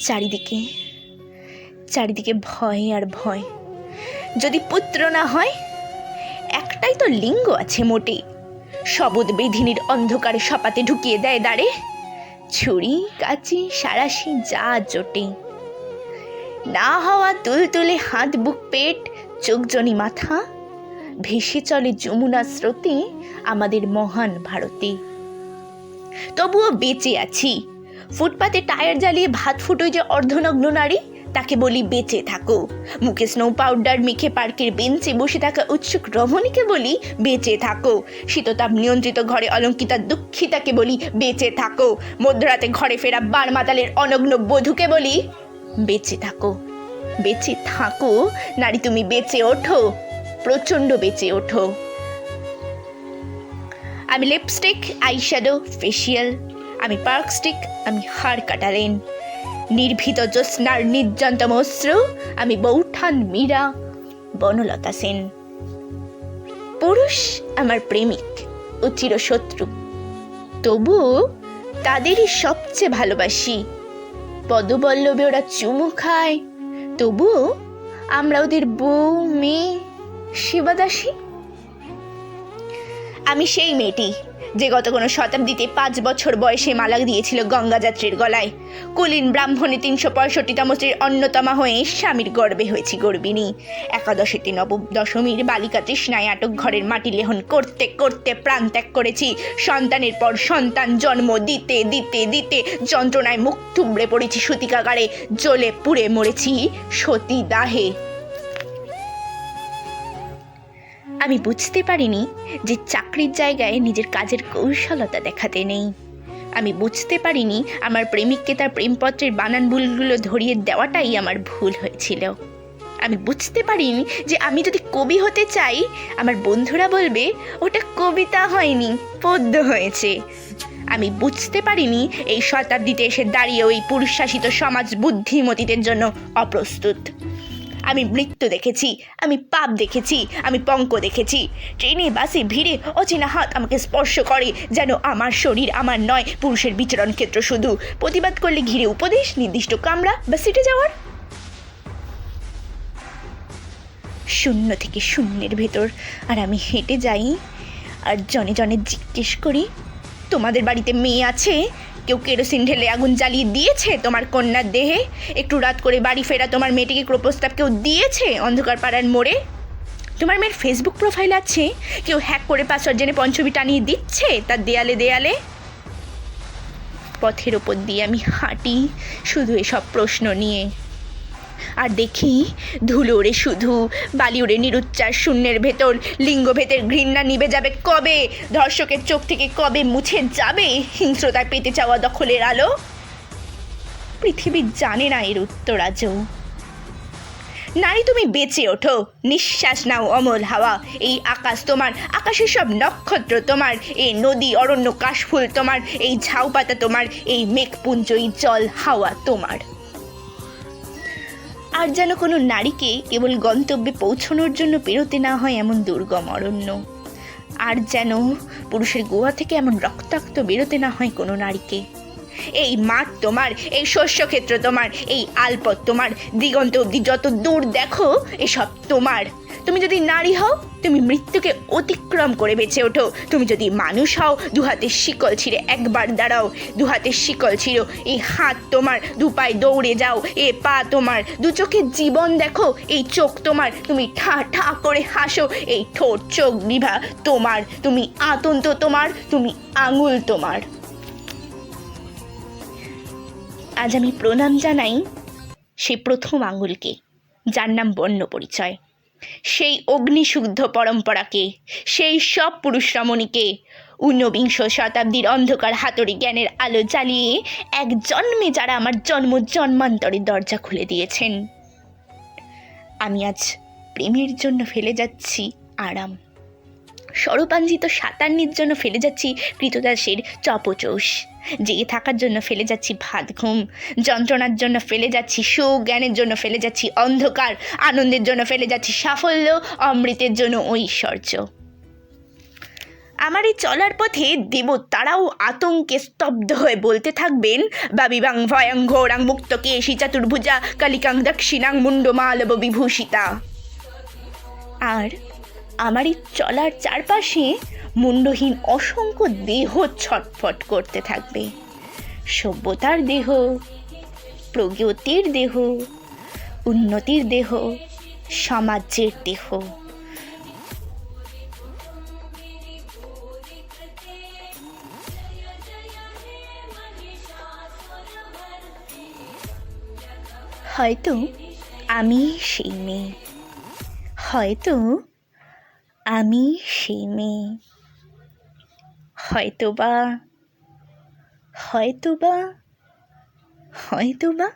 চারিদিকে চারিদিকে ভয় আর ভয়। যদি পুত্র না হয়, একটাই তো লিঙ্গ আছে মোটে, শবদ বেধিনীর অন্ধকারে সপাতে ঢুকিয়ে দেয় দাঁড়ে, ছুরি কাচি সারাশি যা জোটে। না হওয়া তুলতুলে হাত বুক পেট চোখজনি মাথা, ভেসে চলে যমুনা স্রোতে আমাদের মহান ভারতে। তবুও বেঁচে আছি। ফুটপাতে টায়ার জ্বালিয়ে ভাত ফুটোয় যে অর্ধনগ্ন নারী, তাকে বলি বেঁচে থাকো। মুখে স্নো পাউডার মেখে পার্কের বেঞ্চে বসে থাকা উৎসুক রমণীকে বলি বেঁচে থাকো। শীততাপ নিয়ন্ত্রিত ঘরে অলঙ্কিতা দুঃখিতাকে বলি বেঁচে থাকো। মধ্যরাতে ঘরে ফেরা বার মাতালের অনগ্ন বধূকে বলি বেঁচে থাকো। বেঁচে থাকো নারী, তুমি বেঁচে ওঠো, প্রচণ্ড বেঁচে ওঠো। আমি লিপস্টিক, আইশ্যাডো, ফেসিয়াল, আমি পার্ক স্টিক, আমি হাড় কাটালেন। নির্ভীত জ্যোৎস্নার নির্জনতম অশ্রু, আমি বৌঠান মীরা, বনলতা সেন। পুরুষ আমার প্রেমিক ও চিরশত্রু, তবুও তাদেরই সবচেয়ে ভালোবাসি। পদবল্লভে ওরা চুমু খায়, তবুও আমরা ওদের বউ, মেয়ে, সেবাদাসী। আমি সেই মেয়েটি যে গত কোনো শতাব্দীতে 5 বছর বয়সে মালা দিয়েছিল গঙ্গাযাত্রীর গলায়। কুলীন ব্রাহ্মণে 365তম স্ত্রীর অন্যতমা হয়ে স্বামীর গর্বে হয়েছি গর্বিণী। একাদশীতে নবদশমীর বালিকা তৃষ্ণায় আটক ঘরের মাটি লেহন করতে করতে প্রাণ ত্যাগ করেছি। সন্তানের পর সন্তান জন্ম দিতে দিতে দিতে যন্ত্রণায় মুখ থুবড়ে পড়েছি সূতিকাগারে, জ্বলে পুড়ে মরেছি সতী দাহে। আমি বুঝতে পারিনি যে চাকরির জায়গায় নিজের কাজের কৌশলতা দেখাতে নেই। আমি বুঝতে পারিনি আমার প্রেমিককে তার প্রেমপত্রের বানান ভুলগুলো ধরিয়ে দেওয়াটাই আমার ভুল হয়েছিল। আমি বুঝতে পারিনি যে আমি যদি কবি হতে চাই, আমার বন্ধুরা বলবে ওটা কবিতা হয়নি, পদ্য হয়েছে। আমি বুঝতে পারিনি এই শতাব্দীতে এসে দাঁড়িয়ে ওই পুরুষশাসিত সমাজ বুদ্ধিমতীদের জন্য অপ্রস্তুত। আমি মৃত্যু দেখেছি, আমি পাপ দেখেছি, আমি পঙ্ক দেখেছি। ট্রেনে বাসে ভিড়ে অচেনা হাত আমাকে স্পর্শ করে, যেন আমার শরীর আমার নয়, পুরুষের বিচরণ ক্ষেত্র শুধু। প্রতিবাদ করলে ঘিরে উপদেশ, নির্দিষ্ট কামরা বা সিটে যাওয়ার। শূন্য থেকে শূন্যের ভেতর আর আমি হেঁটে যাই, আর জনে জনে জিজ্ঞেস করি, তোমাদের বাড়িতে মেয়ে আছে? কেউ কেরোসিন ঢেলে আগুন জ্বালিয়ে দিয়েছে তোমার কন্যার দেহে? একটু রাত করে বাড়ি ফেরা তোমার মেয়েটিকে প্রস্তাব কেউ দিয়েছে অন্ধকার পাড়ার মোড়ে? তোমার মেয়ের ফেসবুক প্রোফাইল আছে? কেউ হ্যাক করে পাসওয়ার্ড জেনে পঞ্চমী টানিয়ে দিচ্ছে তার দেয়ালে দেয়ালে? পথের ওপর দিয়ে আমি হাঁটি শুধু এসব প্রশ্ন নিয়ে, আর দেখি ধুলো ওড়ে শুধু, বালি ওড়ে নিরুচ্চার শূন্যের ভেতর। লিঙ্গভেদের ঘৃণা নিভে যাবে কবে? ধর্ষকের চোখ থেকে কবে মুছে যাবে হিংস্রতায় পেতে চাওয়া দখলের আলো? পৃথিবী জানে না এর উত্তর আজও। নারী, তুমি বেঁচে ওঠো, নিঃশ্বাস নাও অমল হাওয়া। এই আকাশ তোমার, আকাশের সব নক্ষত্র তোমার, এই নদী অরণ্য কাশফুল তোমার, এই ঝাউপাতা তোমার, এই মেঘপুঞ্জ এই জল হাওয়া তোমার। আর যেন কোনো নারীকে কেবল গন্তব্যে পৌঁছানোর জন্য পেরোতে না হয় এমন দুর্গম অরণ্য। আর যেন পুরুষের গুহা থেকে এমন রক্তাক্ত বেরোতে না হয় কোনো নারীকে। এই মাঠ তোমার, এই শস্যক্ষেত্র তোমার, এই আলপথ তোমার, দিগন্ত অবধি যত দূর দেখো এসব তোমার। তুমি যদি নারী হও, তুমি মৃত্যুকে অতিক্রম করে বেঁচে ওঠো। তুমি যদি মানুষ হও, দুহাতের শিকল ছিঁড়ে একবার দাঁড়াও। দুহাতের শিকল ছিঁড়ো, এই হাত তোমার, দু পায়ে দৌড়ে যাও। এ পা তোমার, দু চোখে জীবন দেখো। এই চোখ তোমার, তুমি ঠা ঠা করে হাসো। এই ঠোঁট চোখ বিভা তোমার, তুমি আতন্ত তোমার, তুমি আঙুল তোমার। আজ আমি প্রণাম জানাই সেই প্রথম আঙুলকে, যার নাম বর্ণ পরিচয়। সেই অগ্নিশুদ্ধ পরম্পরাকে, সেই সব পুরুষ রমণীকে, ঊনবিংশ শতাব্দীর অন্ধকার হাতুড়ি জ্ঞানের আলো জ্বালিয়ে এক জন্মে যারা আমার জন্ম জন্মান্তরের দরজা খুলে দিয়েছেন। আমি আজ প্রেমের জন্য ফেলে যাচ্ছি আরাম, সরপাঞ্জিত সাতান্নির জন্য ফেলে যাচ্ছি কৃতদাসের চপচৌষ, জেগে থাকার জন্য ফেলে যাচ্ছি ভাত ঘুম, যন্ত্রণার জন্য ফেলে যাচ্ছি সুখ, জ্ঞানের জন্য ফেলে যাচ্ছি অন্ধকার, আনন্দের জন্য ফেলে যাচ্ছি সাফল্য, অমৃতের জন্য ঐশ্বর্য। আমার এই চলার পথে দেবতারাও আতঙ্কে স্তব্ধ হয়ে বলতে থাকবেন, বাবিবাং ভয়ং ঘোরাং মুক্ত কেশী চতুর্ভুজা কালিকাং দক্ষিণাং মুন্ডমালব বিভূষিতা। আর আমার এই চলার চারপাশে মুন্ডহীন অসংখ্য দেহ ছটফট করতে থাকবে। সভ্যতার দেহ, প্রগতির দেহ, উন্নতির দেহ, সমাজের দেহ। হয়তো আমি সেই মেয়ে, হয়তো আমি সেই মেয়ে, হয়তোবা হয়তোবা হয়তোবা